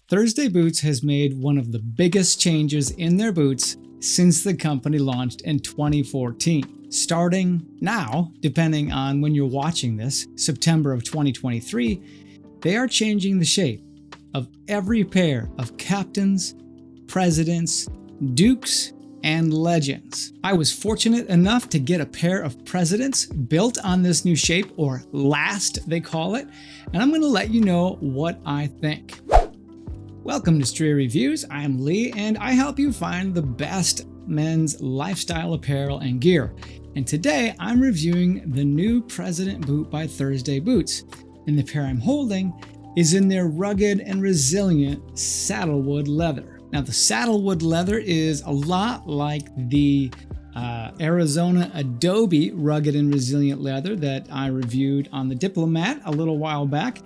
Thursday Boots has made one of the biggest changes in their boots since the company launched in 2014. Starting now, depending on when you're watching this, September of 2023, they are changing the shape of every pair of captains, presidents, dukes, and legends. I was fortunate enough to get a pair of presidents built on this new shape, or last they call it, and I'm going to let you know what I think. Welcome to Stray Reviews. I'm Lee, and I help you find the best men's lifestyle apparel and gear. And today I'm reviewing the new President boot by Thursday Boots, and the pair I'm holding is in their rugged and resilient saddlewood leather. Now, the saddlewood leather is a lot like the Arizona Adobe rugged and resilient leather that I reviewed on the Diplomat a little while back.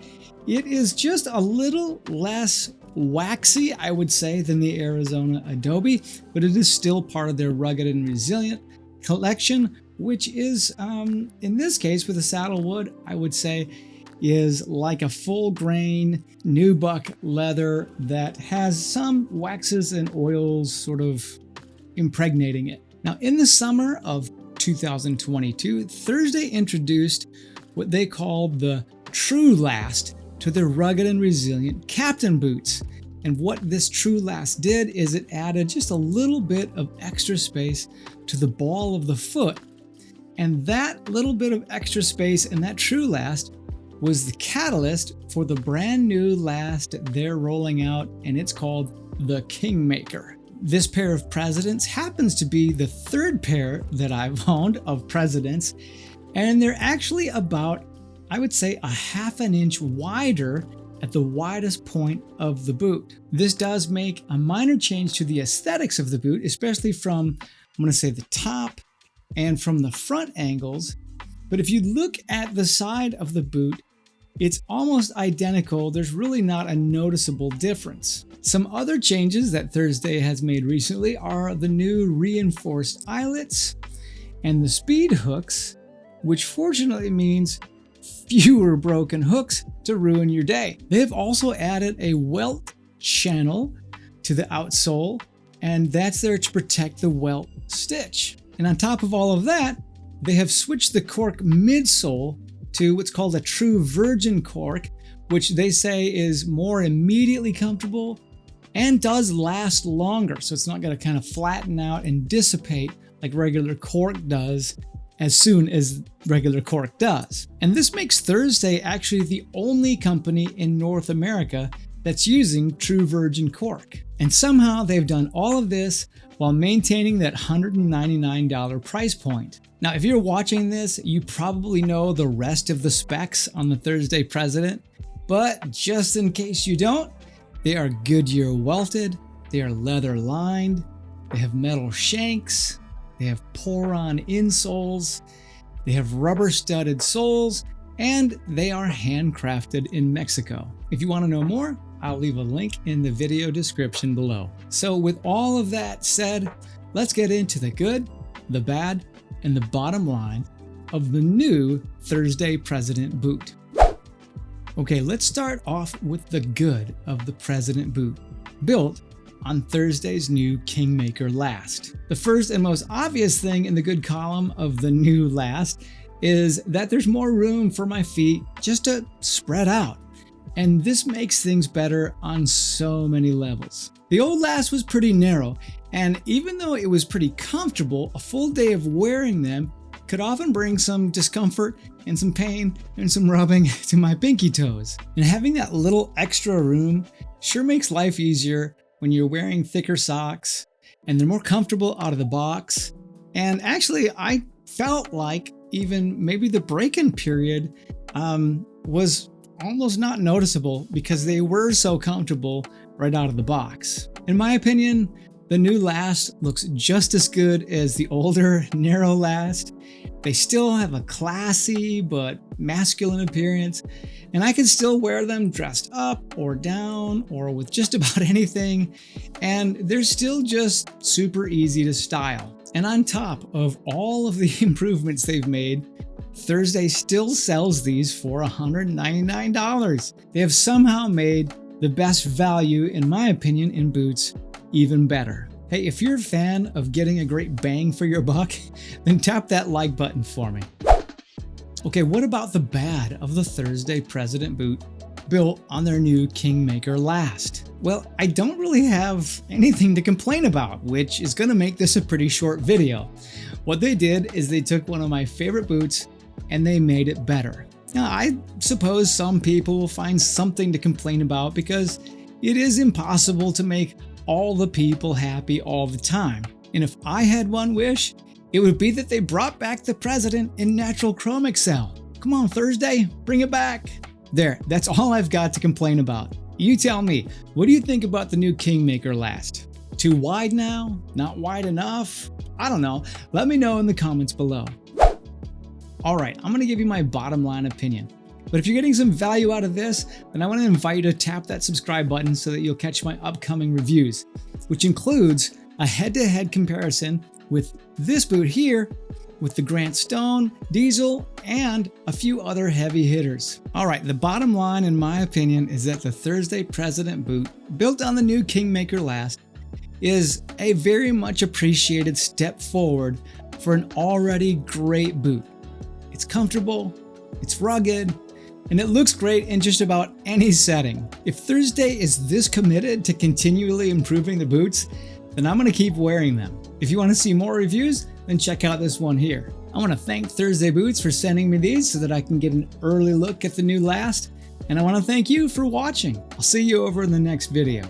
It is just a little less waxy, I would say, than the Arizona Adobe, but it is still part of their rugged and resilient collection, which is, in this case with the saddlewood, I would say, is like a full grain nubuck leather that has some waxes and oils sort of impregnating it. Now, in the summer of 2022, Thursday introduced what they called the True Last to their rugged and resilient captain boots. And what this True Last did is it added just a little bit of extra space to the ball of the foot. And that little bit of extra space in that True Last was the catalyst for the brand new last they're rolling out, and it's called the Kingmaker. This pair of presidents happens to be the third pair that I've owned of presidents, and they're actually about, I would say, a half an inch wider at the widest point of the boot. This does make a minor change to the aesthetics of the boot, especially from, I'm going to say, the top and from the front angles. But if you look at the side of the boot, it's almost identical. There's really not a noticeable difference. Some other changes that Thursday has made recently are the new reinforced eyelets and the speed hooks, which fortunately means fewer broken hooks to ruin your day. They have also added a welt channel to the outsole, and that's there to protect the welt stitch. And on top of all of that, they have switched the cork midsole to what's called a true virgin cork, which they say is more immediately comfortable and does last longer. So it's not going to kind of flatten out and dissipate like regular cork does as soon as regular cork does. And this makes Thursday actually the only company in North America that's using true virgin cork. And somehow they've done all of this while maintaining that $199 price point. Now, if you're watching this, you probably know the rest of the specs on the Thursday President, but just in case you don't, they are Goodyear welted, they are leather lined, they have metal shanks, they have pour-on insoles, they have rubber studded soles, and they are handcrafted in Mexico. If you want to know more, I'll leave a link in the video description below. So with all of that said, let's get into the good, the bad, and the bottom line of the new Thursday President boot. Okay, let's start off with the good of the President boot, built on Thursday's new Kingmaker last. The first and most obvious thing in the good column of the new last is that there's more room for my feet just to spread out. And this makes things better on so many levels. The old last was pretty narrow, and even though it was pretty comfortable, a full day of wearing them could often bring some discomfort and some pain and some rubbing to my pinky toes. And having that little extra room sure makes life easier when you're wearing thicker socks, and they're more comfortable out of the box. And actually, I felt like even maybe the break-in period was almost not noticeable because they were so comfortable right out of the box. In my opinion, the new last looks just as good as the older narrow last. They still have a classy but masculine appearance, and I can still wear them dressed up or down or with just about anything, and they're still just super easy to style. And on top of all of the improvements they've made, Thursday still sells these for $199. They have somehow made the best value, in my opinion, in boots, even better. Hey, if you're a fan of getting a great bang for your buck, then tap that like button for me. Okay, what about the bad of the Thursday President boot built on their new Kingmaker last? Well, I don't really have anything to complain about, which is gonna make this a pretty short video. What they did is they took one of my favorite boots and they made it better. Now, I suppose some people will find something to complain about because it is impossible to make all the people happy all the time. And if I had one wish, it would be that they brought back the President in natural chrome excel. Come on, Thursday, bring it back. There, that's all I've got to complain about. You tell me, what do you think about the new Kingmaker last? Too wide now? Not wide enough? I don't know. Let me know in the comments below. Alright, I'm going to give you my bottom line opinion. But if you're getting some value out of this, then I want to invite you to tap that subscribe button so that you'll catch my upcoming reviews, which includes a head-to-head comparison with this boot here, with the Grant Stone, Diesel, and a few other heavy hitters. Alright, the bottom line in my opinion is that the Thursday President boot, built on the new Kingmaker last, is a very much appreciated step forward for an already great boot. It's comfortable, it's rugged, and it looks great in just about any setting. If Thursday is this committed to continually improving the boots, then I'm gonna keep wearing them. If you wanna see more reviews, then check out this one here. I wanna thank Thursday Boots for sending me these so that I can get an early look at the new last, and I wanna thank you for watching. I'll see you over in the next video.